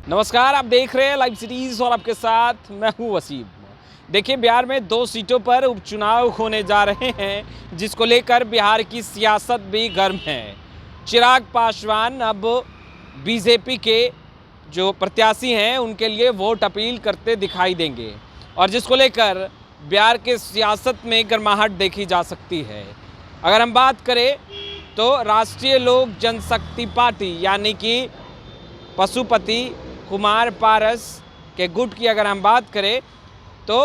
नमस्कार, आप देख रहे हैं लाइव सिटीज और आपके साथ मैं हूं वसीम। देखिए, बिहार में 2 सीटों पर उपचुनाव होने जा रहे हैं, जिसको लेकर बिहार की सियासत भी गर्म है। चिराग पासवान अब बीजेपी के जो प्रत्याशी हैं उनके लिए वोट अपील करते दिखाई देंगे और जिसको लेकर बिहार के सियासत में गर्माहट देखी जा सकती है। अगर हम बात करें तो राष्ट्रीय लोक जनशक्ति पार्टी यानी कि पशुपति कुमार पारस के गुट की अगर हम बात करें तो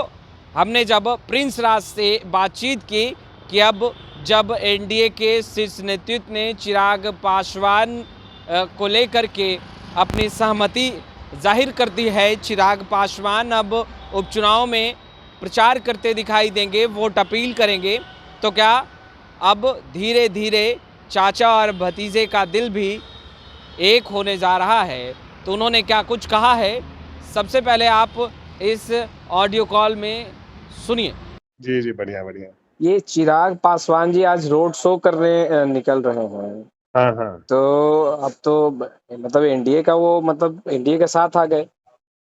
हमने जब प्रिंस राज से बातचीत की कि अब जब एनडीए के शीर्ष नेतृत्व ने चिराग पासवान को लेकर के अपनी सहमति जाहिर कर दी है, चिराग पासवान अब उपचुनाव में प्रचार करते दिखाई देंगे, वोट अपील करेंगे, तो क्या अब धीरे धीरे चाचा और भतीजे का दिल भी एक होने जा रहा है? तो उन्होंने क्या कुछ कहा है, सबसे पहले आप इस ऑडियो कॉल में सुनिए। जी जी, बढ़िया बढ़िया। ये चिराग पासवान जी आज रोड शो करने निकल रहे हैं। हाँ हाँ तो अब तो मतलब एनडीए का वो मतलब एनडीए के साथ आ गए।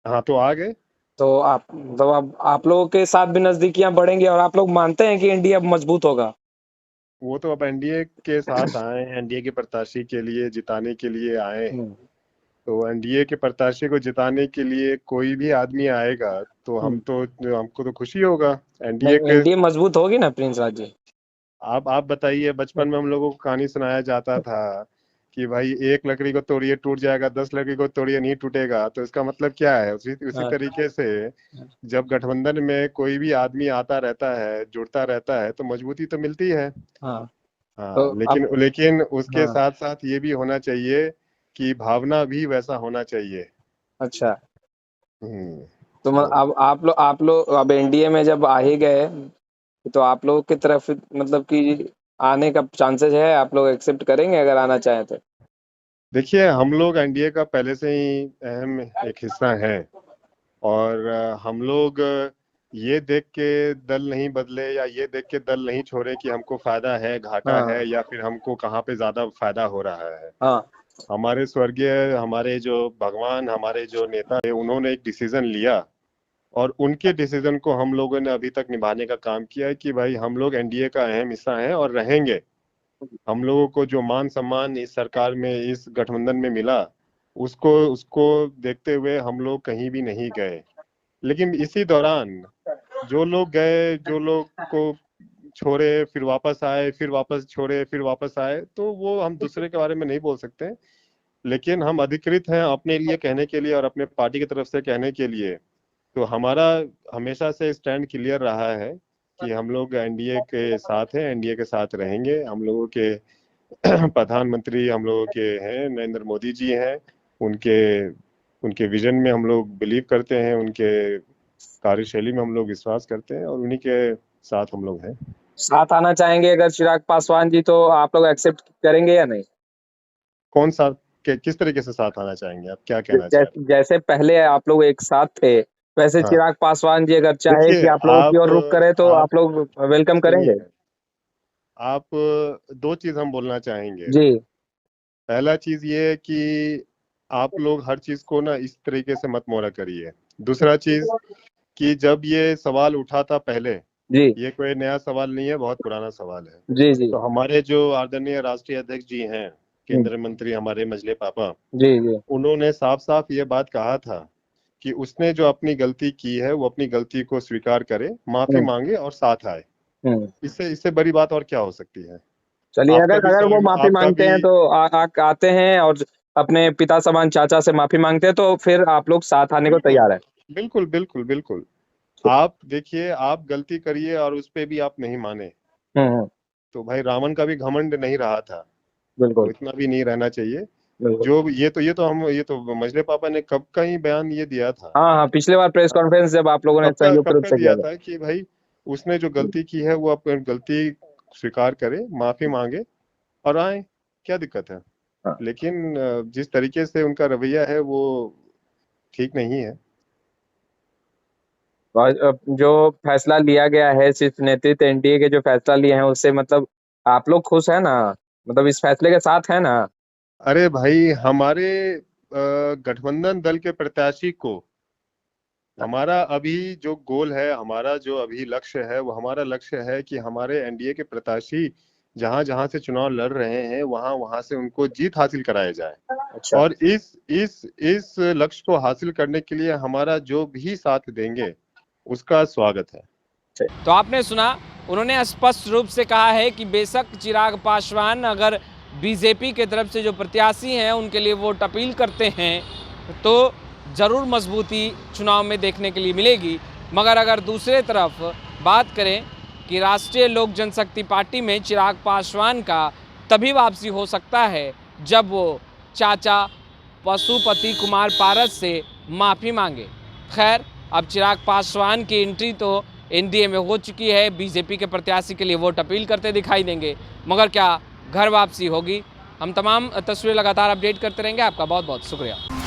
हाँ, तो आ गए। तो आप मतलब अब आप लोगों के साथ भी नजदीकियां बढ़ेंगी और आप लोग मानते हैं कि एनडीए अब मजबूत होगा? वो तो अब एनडीए के साथ आए हैं, एनडीए के प्रत्याशी के लिए जिताने के लिए आए हैं। तो एनडीए के प्रत्याशी को जिताने के लिए कोई भी आदमी आएगा तो हमको तो खुशी होगा एनडीए नहीं, के। एनडीए मजबूत होगी ना प्रिंस राज जी? आप बताइए, बचपन में हम लोगों को कहानी सुनाया जाता था कि भाई एक लकड़ी को तोड़िए टूट जाएगा, 10 लकड़ी को तोड़िए नहीं टूटेगा। तो इसका मतलब क्या है? उसी हाँ, तरीके से जब गठबंधन में कोई भी आदमी आता रहता है, जुड़ता रहता है, तो मजबूती तो मिलती है। हाँ। तो हाँ, अब लेकिन उसके हाँ, साथ साथ ये भी होना चाहिए कि भावना भी वैसा होना चाहिए। अच्छा। तो तो अब आप लोग अब एनडीए में जब आ ही गए तो आप लोगों की तरफ मतलब कि आने का चांसेस है? आप लोग एक्सेप्ट करेंगे अगर आना चाहें तो? देखिए, हम लोग एनडीए का पहले से ही अहम एक हिस्सा है। और हम लोग ये देख के दल नहीं बदले या ये देख के दल नहीं छोड़े कि हमको फायदा है घाटा हाँ, है या फिर हमको कहाँ पे ज्यादा फायदा हो रहा है। हाँ, हमारे स्वर्गीय, हमारे जो भगवान, हमारे जो नेता है, उन्होंने एक डिसीजन लिया और उनके डिसीजन को हम लोगों ने अभी तक निभाने का काम किया है कि भाई हम लोग एनडीए का अहम हिस्सा हैं और रहेंगे। हम लोगों को जो मान सम्मान इस सरकार में, इस गठबंधन में मिला, उसको उसको देखते हुए हम लोग कहीं भी नहीं गए। लेकिन इसी दौरान जो लोग गए, जो लोग को छोड़े फिर वापस आए, फिर वापस छोड़े फिर वापस आए, तो वो हम दूसरे के बारे में नहीं बोल सकते। लेकिन हम अधिकृत हैं अपने लिए कहने के लिए और अपने पार्टी की तरफ से कहने के लिए। तो हमारा हमेशा से स्टैंड क्लियर रहा है कि हम लोग एनडीए के साथ हैं, एनडीए के साथ रहेंगे। हम लोगों के प्रधानमंत्री हम लोगों के हैं, नरेंद्र मोदी जी हैं। उनके उनके विजन में हम लोग बिलीव करते हैं, उनके कार्यशैली में हम लोग विश्वास करते हैं और उन्हीं के साथ हम लोग हैं। साथ आना चाहेंगे अगर चिराग पासवान जी तो आप लोग एक्सेप्ट करेंगे या नहीं? कौन सा किस तरीके से साथ आना चाहेंगे? आप क्या कहना चाह रहे जैसे पहले आप लोग एक साथ थे, वैसे हैं? हाँ, चिराग पासवान जी अगर चाहे देखिए, कि आप लोगों की ओर रुख करे तो आप आप लोग वेलकम करेंगे? सुनिए, आप दो चीज हम बोलना चाहेंगे। जी। पहला चीज ये है कि आप लोग हर चीज को ना इस तरीके से मत मोड़ा करिए। दूसरा चीज कि जब ये सवाल उठा था पहले, जी, ये कोई नया सवाल नहीं है, बहुत पुराना सवाल है। जी, जी। तो हमारे जो आदरणीय राष्ट्रीय अध्यक्ष जी हैं, हुँ, केंद्रीय मंत्री हमारे मजले पापा, जी, जी। उन्होंने साफ साफ ये बात कहा था कि उसने जो अपनी गलती की है वो अपनी गलती को स्वीकार करे, माफी हुँ, मांगे और साथ आए। हुँ। इससे इससे बड़ी बात और क्या हो सकती है? चलिए, आपका अगर भी अगर वो समय, माफ़ी आपका माँगते भी। हैं तो आते हैं और अपने पिता समान चाचा से माफ़ी माँगते हैं तो फिर आप लोग साथ आने को बिल्कुल तैयार हैं? बिल्कुल बिल्कुल बिल्कुल। आप देखिए, आप गलती करिए और उस पे भी आप नहीं माने, हुँ, हुँ। तो भाई रावण का भी घमंड नहीं रहा था, तो बिल्कुल, इतना भी नहीं रहना चाहिए। बिल्कुल। जो ये तो मजले पापा ने कब का ही बयान ये दिया था। हाँ, हाँ, पिछली बार प्रेस हाँ, कॉन्फ्रेंस जब आप लोगों ने संयुक्त कब रूप का से किया दिया था। था कि भाई उसने जो गलती की है वो अपनी गलती स्वीकार करे, माफी मांगे और आए। क्या दिक्कत है? हाँ। लेकिन जिस तरीके से उनका रवैया है वो ठीक नहीं है। और जो फैसला लिया गया है शीर्ष नेतृत्व एनडीए के जो फैसला लिए हैं उससे मतलब आप लोग खुश हैं ना? मतलब इस फैसले के साथ हैं ना? अरे भाई, हमारे गठबंधन दल के प्रत्याशी को, हमारा अभी जो गोल है, हमारा जो अभी लक्ष्य है, वो हमारा लक्ष्य है कि हमारे एनडीए के प्रत्याशी जहां जहां से चुनाव लड़ रहे हैं वहां वहां से उनको जीत हासिल कराया जाए। अच्छा। और इस लक्ष्य को हासिल करने के लिए हमारा जो भी साथ देंगे उसका स्वागत है। तो आपने सुना, उन्होंने स्पष्ट रूप से कहा है कि बेशक चिराग पासवान अगर बीजेपी के तरफ से जो प्रत्याशी हैं उनके लिए वोट अपील करते हैं तो ज़रूर मजबूती चुनाव में देखने के लिए मिलेगी। मगर अगर दूसरे तरफ बात करें कि राष्ट्रीय लोक जनशक्ति पार्टी में चिराग पासवान का तभी वापसी हो सकता है जब वो चाचा पशुपति कुमार पारस से माफ़ी मांगे। खैर, अब चिराग पासवान की एंट्री तो एनडीए में हो चुकी है, बीजेपी के प्रत्याशी के लिए वोट अपील करते दिखाई देंगे, मगर क्या घर वापसी होगी? हम तमाम तस्वीरें लगातार अपडेट करते रहेंगे। आपका बहुत बहुत शुक्रिया।